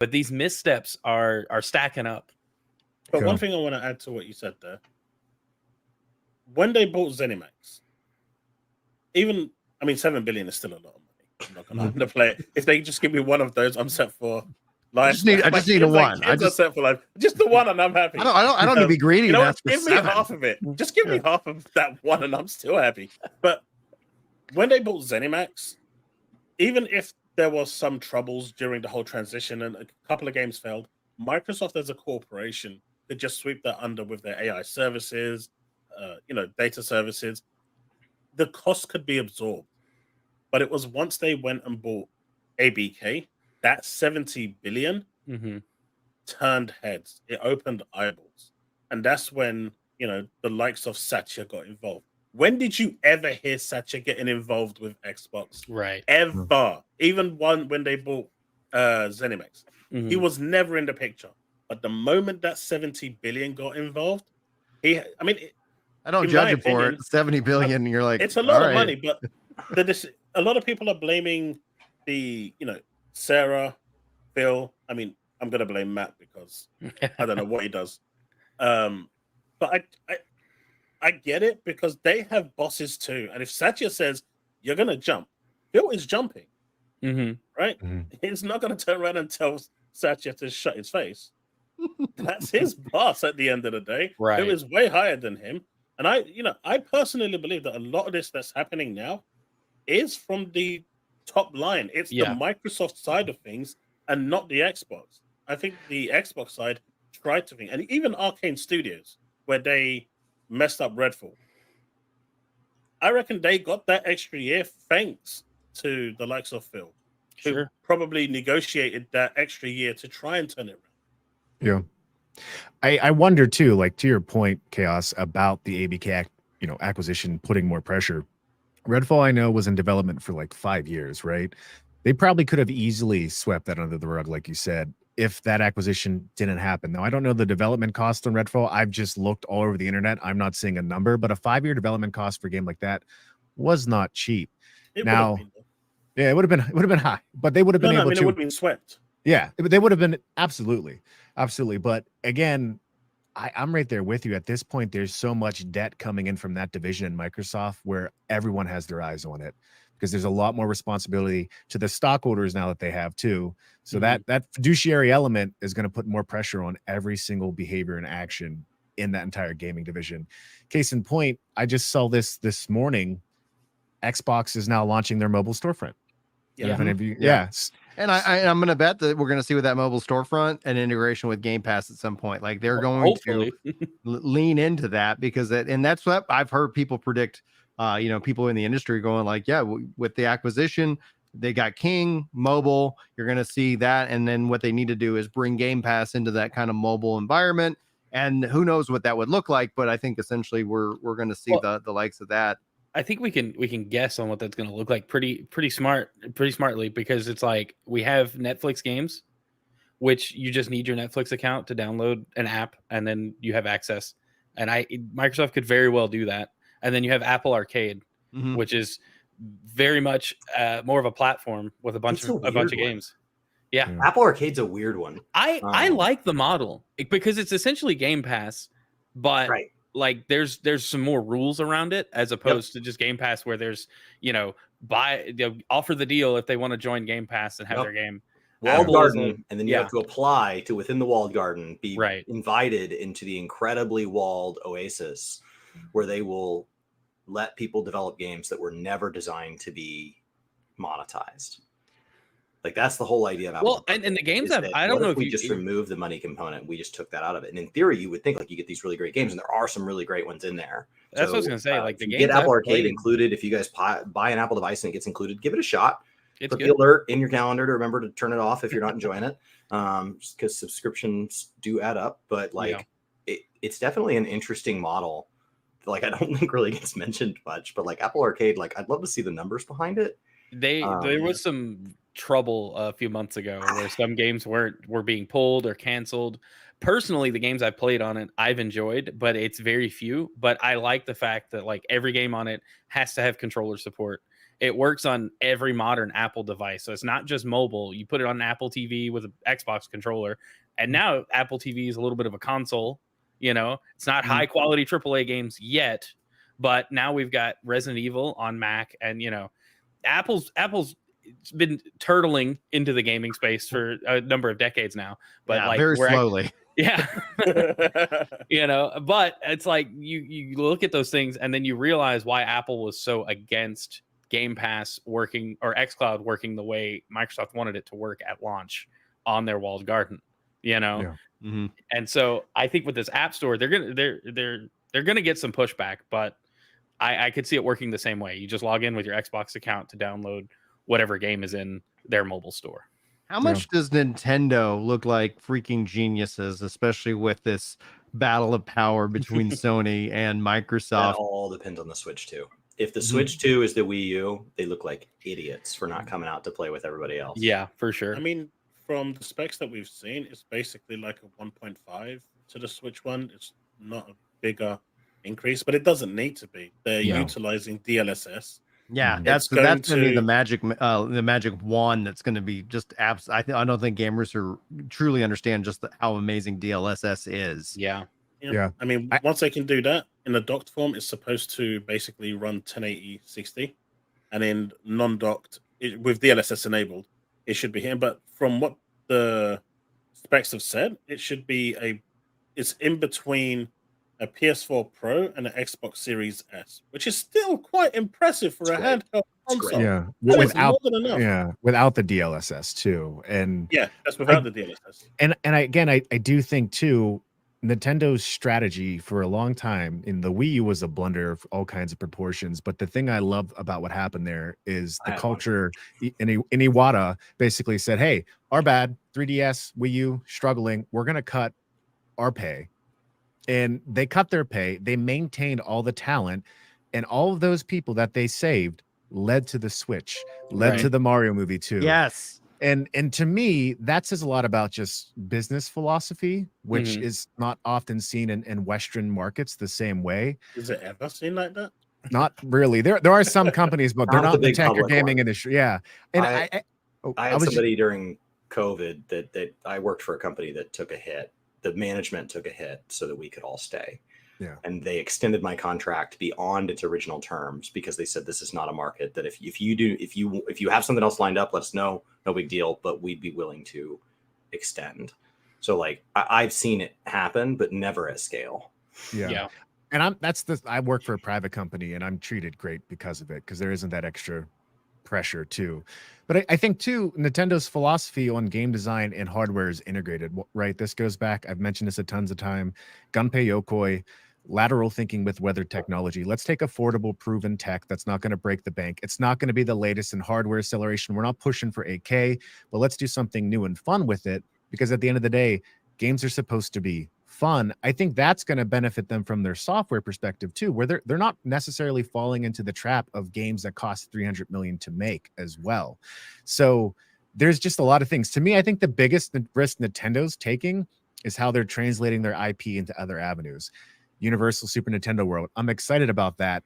but these missteps are stacking up. But one thing I want to add to what you said there, when they bought ZeniMax, even, I mean, 7 billion is still a lot of money. I'm not going to underplay it. If they just give me one of those, I'm set for life. I just need a one. I just set for life. Just the one, and I'm happy. I don't need to be greedy. You know what? Give me half of it. Just give me half of that one, and I'm still happy. But when they bought ZeniMax, even if there was some troubles during the whole transition and a couple of games failed, Microsoft as a corporation could just sweep that under with their AI services, data services. The cost could be absorbed. But it was once they went and bought ABK, that 70 billion turned heads. It opened eyeballs. And that's when, the likes of Satya got involved. When did you ever hear Satya getting involved with Xbox? Right. Ever. Even when they bought ZeniMax. He was never in the picture. But the moment that 70 billion got involved, I don't judge him for it. 70 billion, you're like, it's a lot of money, but a lot of people are blaming the, Sarah, Phil. I mean, I'm going to blame Matt because I don't know what he does. But I get it because they have bosses too. And if Satya says, you're going to jump, Phil is jumping, right? He's not going to turn around and tell Satya to shut his face. That's his boss at the end of the day. Right. Phil is way higher than him. And I personally believe that a lot of this that's happening now is from the top line. It's the Microsoft side of things and not the Xbox. I think the Xbox side tried to think, and even Arcane Studios, where they messed up Redfall. I reckon they got that extra year thanks to the likes of Phil, who probably negotiated that extra year to try and turn it around. Yeah. I wonder too, like to your point, Chaos, about the ABK, acquisition putting more pressure. Redfall, I know, was in development for like 5 years, right? They probably could have easily swept that under the rug, like you said, if that acquisition didn't happen. Now, I don't know the development cost on Redfall. I've just looked all over the internet. I'm not seeing a number, but a 5-year development cost for a game like that was not cheap. It would have been high, but they would have been able to. It would have been swept. Yeah, they would have been absolutely. But again, I'm right there with you. At this point, there's so much debt coming in from that division in Microsoft where everyone has their eyes on it because there's a lot more responsibility to the stockholders now that they have too. So that fiduciary element is going to put more pressure on every single behavior and action in that entire gaming division. Case in point, I just saw this morning. Xbox is now launching their mobile storefront. Yes. And I'm going to bet that we're going to see with that mobile storefront an integration with Game Pass at some point. Like they're going to lean into that because that's what I've heard people predict. People in the industry going like, with the acquisition, they got King mobile. You're going to see that, and then what they need to do is bring Game Pass into that kind of mobile environment. And who knows what that would look like? But I think essentially we're going to see the likes of that. I think we can guess on what that's going to look like pretty smartly because it's like we have Netflix games, which you just need your Netflix account to download an app and then you have access. And Microsoft could very well do that. And then you have Apple Arcade, which is very much more of a platform with a bunch of games. Yeah, Apple Arcade's a weird one. I like the model because it's essentially Game Pass, but like there's some more rules around it as opposed to just Game Pass where there's offer the deal if they want to join Game Pass and have their game. Walled garden, and then you have to apply to within the walled garden, be invited into the incredibly walled oasis where they will let people develop games that were never designed to be monetized. Like that's the whole idea of Apple. Well, and the games I don't know if we just remove the money component. We just took that out of it. And in theory, you would think like you get these really great games, and there are some really great ones in there. That's what I was gonna say. Like the games get Apple Arcade included. If you guys buy an Apple device and it gets included, give it a shot. Put the alert in your calendar to remember to turn it off if you're not enjoying it. Because subscriptions do add up. But it's definitely an interesting model. Like I don't think really gets mentioned much. But like Apple Arcade, like I'd love to see the numbers behind it. There was some trouble a few months ago where some games were being pulled or canceled. Personally, the games I've played on it, I've enjoyed, but it's very few. But I like the fact that like every game on it has to have controller support. it works on every modern Apple device. So it's not just mobile. You put it on an Apple TV with an Xbox controller, and now Apple TV is a little bit of a console. You know, it's not high quality AAA games yet, but now we've got Resident Evil on Mac, and you know, Apple's been turtling into the gaming space for a number of decades now, but like very slowly. Yeah. You know, but it's like you look at those things and then you realize why Apple was so against Game Pass working or xCloud working the way Microsoft wanted it to work at launch on their walled garden, you know. Yeah. And so I think with this App Store, they're gonna get some pushback, but I could see it working the same way. You just log in with your Xbox account to download whatever game is in their mobile store. How much does Nintendo look like freaking geniuses, especially with this battle of power between Sony and Microsoft? That all depends on the Switch 2. If the Switch 2 is the Wii U, they look like idiots for not coming out to play with everybody else. Yeah, for sure. I mean, from the specs that we've seen, it's basically like a 1.5 to the Switch one. It's not a bigger increase, but it doesn't need to be. They're utilizing DLSS. Yeah, that's going to be the magic wand that's going to be just apps. I don't think gamers truly understand just how amazing DLSS is. Yeah. I mean, once they can do that in a docked form, it's supposed to basically run 1080 60, and in non-docked with DLSS enabled, it should be here. But from what the specs have said, it should be it's in between a PS4 Pro and an Xbox Series S, which is still quite impressive for a handheld console. Yeah, without the DLSS too, and that's without the DLSS. And I do think too, Nintendo's strategy for a long time in the Wii U was a blunder of all kinds of proportions. But the thing I love about what happened there is the culture. In Iwata basically said, "Hey, our bad. 3DS, Wii U struggling. We're gonna cut our pay." And they cut their pay. They maintained all the talent, and all of those people that they saved led to the Switch, led to the Mario movie too. Yes. And to me, that says a lot about just business philosophy, which is not often seen in Western markets the same way. Is it ever seen like that? Not really. There are some companies, but they're not in the tech or gaming industry. Yeah. And I had somebody during COVID that I worked for a company that took a hit. The management took a hit so that we could all stay. Yeah. And they extended my contract beyond its original terms because they said this is not a market that if you have something else lined up, let us know. No big deal, but we'd be willing to extend. So like I've seen it happen, but never at scale. Yeah. And I work for a private company and I'm treated great because of it, because there isn't that extra pressure too. But I think too, Nintendo's philosophy on game design and hardware is integrated, right? This goes back, I've mentioned this a tons of time, Gunpei Yokoi, lateral thinking with weather technology. Let's take affordable, proven tech that's not going to break the bank. It's not going to be the latest in hardware acceleration. We're not pushing for 8K, but let's do something new and fun with it, because at the end of the day, games are supposed to be fun. I think that's going to benefit them from their software perspective too, where they're not necessarily falling into the trap of games that cost 300 million to make as well. So there's just a lot of things. To me, I think the biggest risk Nintendo's taking is how they're translating their IP into other avenues. Universal Super Nintendo World. I'm excited about that.